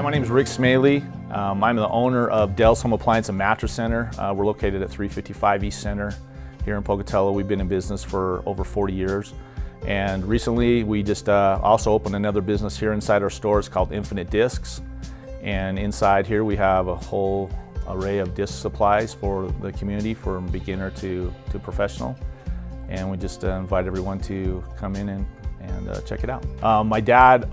my name is Rick Smellie. I'm the owner of Dell's Home Appliance and Mattress Center. We're located at 355 East Center here in Pocatello. We've been in business for over 40 years. And recently we just also opened another business here inside our store. It's called Infinite Discs. And inside here we have a whole array of disc supplies for the community, from beginner to professional. And we just invite everyone to come in and check it out. My dad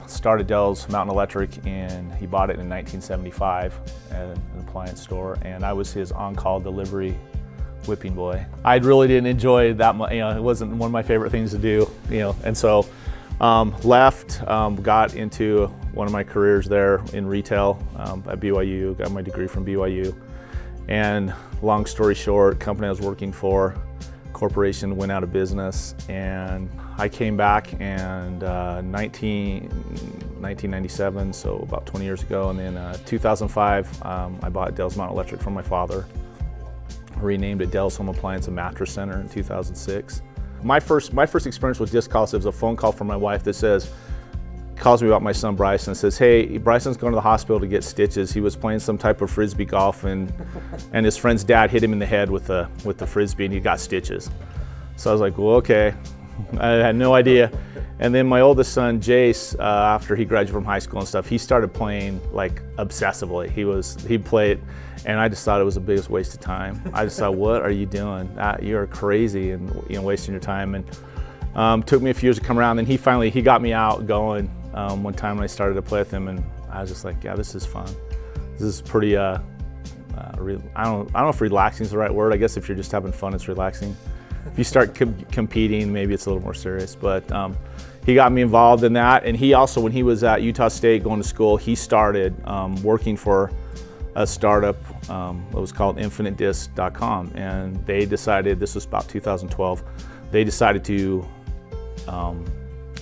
started Dell's Mountain Electric, and he bought it in 1975 at an appliance store, and I was his on-call delivery whipping boy. I really didn't enjoy that much, it wasn't one of my favorite things to do, and so left, got into one of my careers there in retail at BYU, got my degree from BYU, and long story short, company I was working for, corporation went out of business, and I came back and 1997, so about 20 years ago, and then 2005 I bought Dell's Mountain Electric from my father, renamed it Dell's Home Appliance and Mattress Center in 2006. My first experience with disc golf, it was a phone call from my wife that calls me about my son Bryson and says, hey, Bryson's going to the hospital to get stitches. He was playing some type of frisbee golf, and his friend's dad hit him in the head with the frisbee, and he got stitches. So I was like, well, okay. I had no idea. And then my oldest son, Jace, after he graduated from high school and stuff, he started playing like obsessively. He'd play it, and I just thought it was the biggest waste of time. I just thought, what are you doing? You're crazy and wasting your time. And took me a few years to come around. And he got me out going one time when I started to play with him, and I was just like, yeah, this is fun. This is pretty. I don't know if relaxing is the right word. I guess if you're just having fun, it's relaxing. If you start competing, maybe it's a little more serious, but he got me involved in that. And he also, when he was at Utah State going to school, he started working for a startup that was called InfiniteDisc.com, and they decided, this was about 2012, they decided to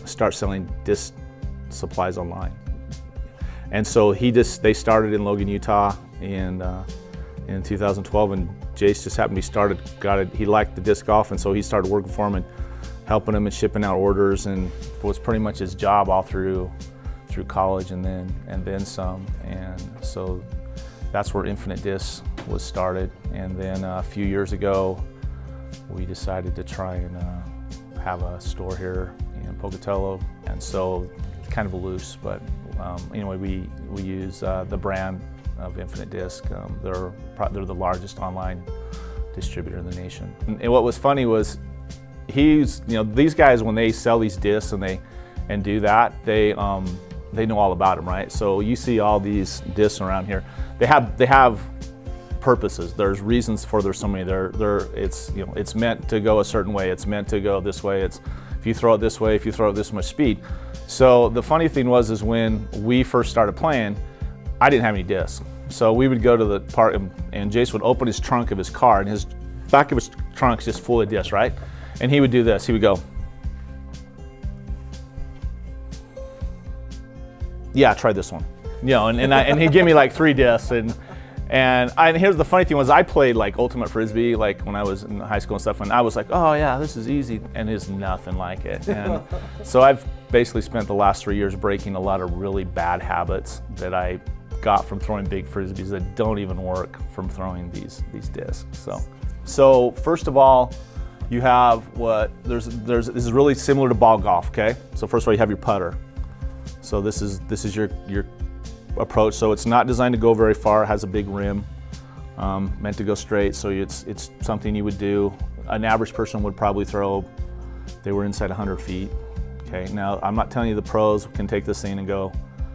start selling disc supplies online. And so they started in Logan, Utah in 2012, and Jace just happened to be he liked the disc golf, and so he started working for him and helping him and shipping out orders, and it was pretty much his job all through college and then some. And so that's where Infinite Discs was started. And then a few years ago, we decided to try and have a store here in Pocatello, and so kind of loose, but anyway, we use the brand of Infinite Disc. They're the largest online distributor in the nation. And what was funny was these guys, when they sell these discs and do that, they know all about them, right? So you see all these discs around here. They have purposes. There's reasons for there's so many. It's meant to go a certain way. It's meant to go this way. If you throw it this way, if you throw it this much speed. So the funny thing is when we first started playing, I didn't have any discs. So we would go to the park, and Jace would open his trunk of his car, and his back of his trunk's just full of discs, right? And he would do this. He would go, yeah, try this one. And he'd give me like 3 discs. And here's the funny thing was, I played like ultimate frisbee like when I was in high school and stuff, and I was like, oh yeah, this is easy, and it's nothing like it. And so I've basically spent the last 3 years breaking a lot of really bad habits that I got from throwing big frisbees that don't even work from throwing these discs. So first of all, you have this is really similar to ball golf, okay? So first of all, you have your putter. So this is your approach. So it's not designed to go very far. It has a big rim, meant to go straight. So it's something you would do. An average person would probably throw, they were inside 100 feet. Okay, now I'm not telling you the pros can take this thing and go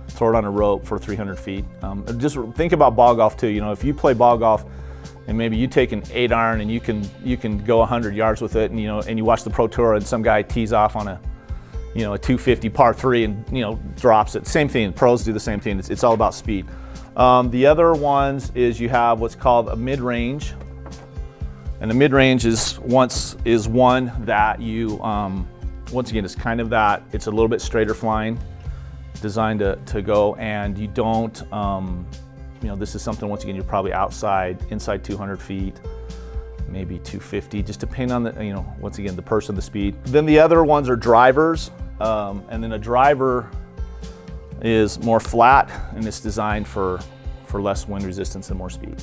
throw it on a rope for 300 feet. Just think about ball golf too. If you play ball golf and maybe you take an 8-iron and you can go 100 yards with it, and and you watch the Pro Tour and some guy tees off on a 250 par 3 and drops it. Same thing. Pros do the same thing. It's all about speed. The other ones is you have what's called a mid-range, and the mid-range is one that you once again, it's kind of that. It's a little bit straighter flying, designed to go, and you don't. This is something, once again, you're probably inside 200 feet, maybe 250, just depending on the, once again, the person, the speed. Then the other ones are drivers, and then a driver is more flat, and it's designed for less wind resistance and more speed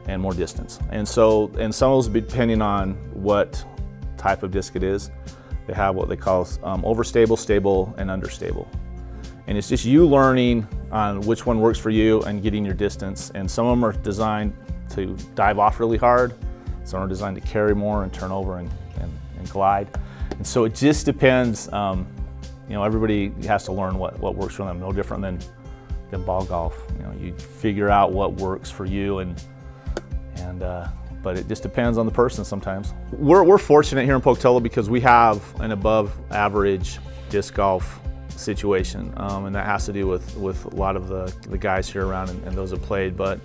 and more distance. And some of those, depending on what type of disc it is, they have what they call overstable, stable, and understable. And it's just you learning on which one works for you and getting your distance. And some of them are designed to dive off really hard. Some are designed to carry more and turn over and glide. And so it just depends. Everybody has to learn what works for them. No different than ball golf. You figure out what works for you, but it just depends on the person sometimes. We're fortunate here in Pocatello because we have an above average disc golf situation, and that has to do with a lot of the guys here around and those that played. But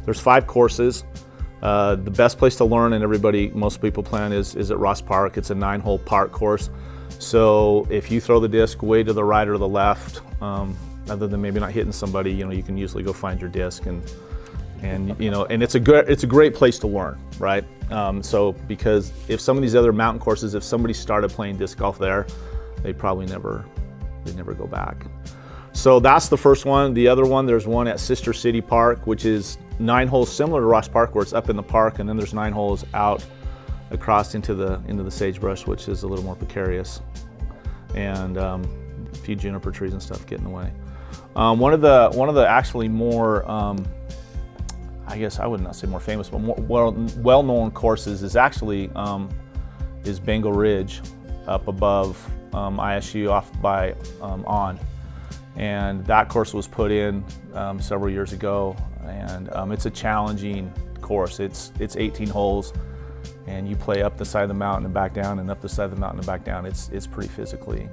there's 5 courses. The best place to learn, and most people plan, is at Ross Park. It's a 9-hole park course. So if you throw the disc way to the right or the left, other than maybe not hitting somebody, you can usually go find your disc, and it's a great place to learn, right? So because if some of these other mountain courses, if somebody started playing disc golf there, they'd probably never go back. So that's the first one. The other one, there's one at Sister City Park, which is 9 holes similar to Ross Park, where it's up in the park, and then there's 9 holes out across into the sagebrush, which is a little more precarious, and a few juniper trees and stuff get in the way. One of the actually more, I guess I would not say more famous, but more well-known courses is actually is Bengal Ridge up above ISU off by on. And that course was put in several years ago, and it's a challenging course. It's 18 holes, and you play up the side of the mountain and back down, and up the side of the mountain and back down. It's pretty physically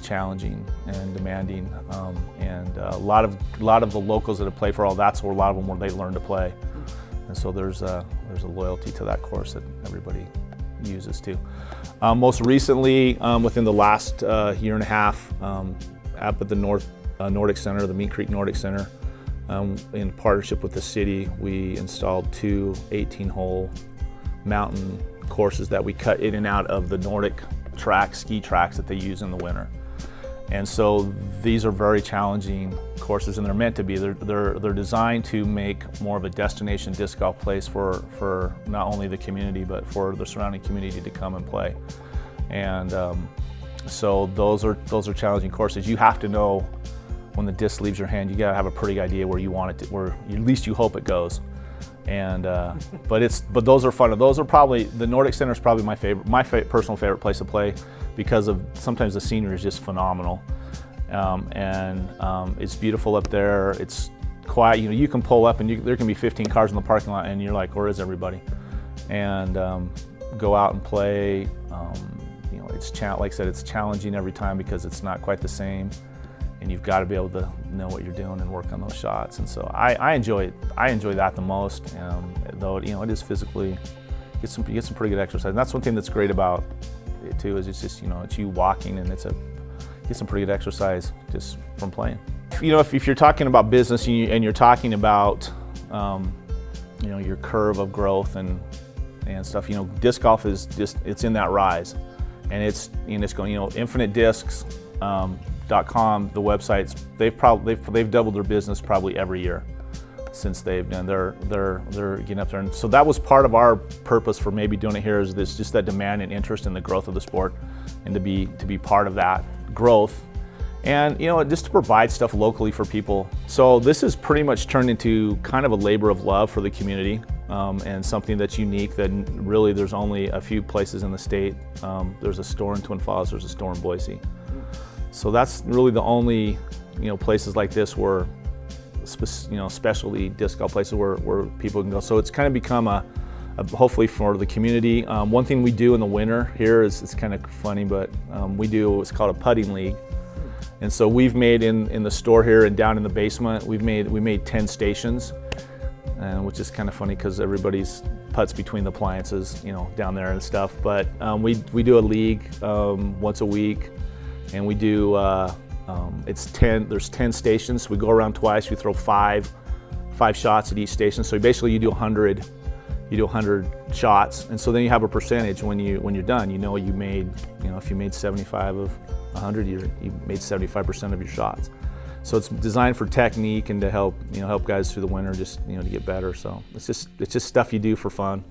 challenging and demanding, and a lot of the locals that have played for all, that's where a lot of them where they learn to play. And so there's a loyalty to that course that everybody uses too. Most recently, within the last year and a half, up at the Nordic Center, the Meat Creek Nordic Center, in partnership with the city, we installed 2 18-hole mountain courses that we cut in and out of the Nordic ski tracks that they use in the winter. And so these are very challenging courses, and they're meant to be. They're designed to make more of a destination disc golf place for not only the community, but for the surrounding community to come and play. And so those are challenging courses. You have to know when the disc leaves your hand. You gotta have a pretty idea where you want it to, where at least you hope it goes. And but those are fun. Those are probably, the Nordic Center is probably my personal favorite place to play, because of sometimes the scenery is just phenomenal, and it's beautiful up there. It's quiet. You can pull up and there can be 15 cars in the parking lot, and you're like, where is everybody? And go out and play. It's like I said, it's challenging every time because it's not quite the same, and you've got to be able to know what you're doing and work on those shots. And so I enjoy that the most, though it is physically, you get some pretty good exercise. And that's one thing that's great about it too, is it's just it's you walking, and get some pretty good exercise just from playing. If you're talking about business and you're talking about your curve of growth and stuff, disc golf is just, it's in that rise, and it's going, infinitediscs.com, the websites, they've doubled their business probably every year since they've done. They're getting up there, and so that was part of our purpose for maybe doing it here, is this, just that demand and interest in the growth of the sport, and to be part of that growth, and just to provide stuff locally for people. So this has pretty much turned into kind of a labor of love for the community, and something that's unique, that really there's only a few places in the state. There's a store in Twin Falls, there's a store in Boise. So that's really the only places like this where specialty disc golf places where people can go. So it's kind of become a hopefully for the community. One thing we do in the winter here is, it's kind of funny, but we do what's called a putting league. And so we've made in the store here and down in the basement, we made 10 stations, which is kind of funny because everybody's putts between the appliances, down there and stuff. But we do a league once a week, and we do there's 10 stations. We go around twice. We throw five shots at each station. So basically you do 100 you do 100 shots, and so then you have a percentage when you're done. You know, if you made 75 of 100, you made 75% of your shots. So it's designed for technique and to help guys through the winter, just to get better. So it's just stuff you do for fun.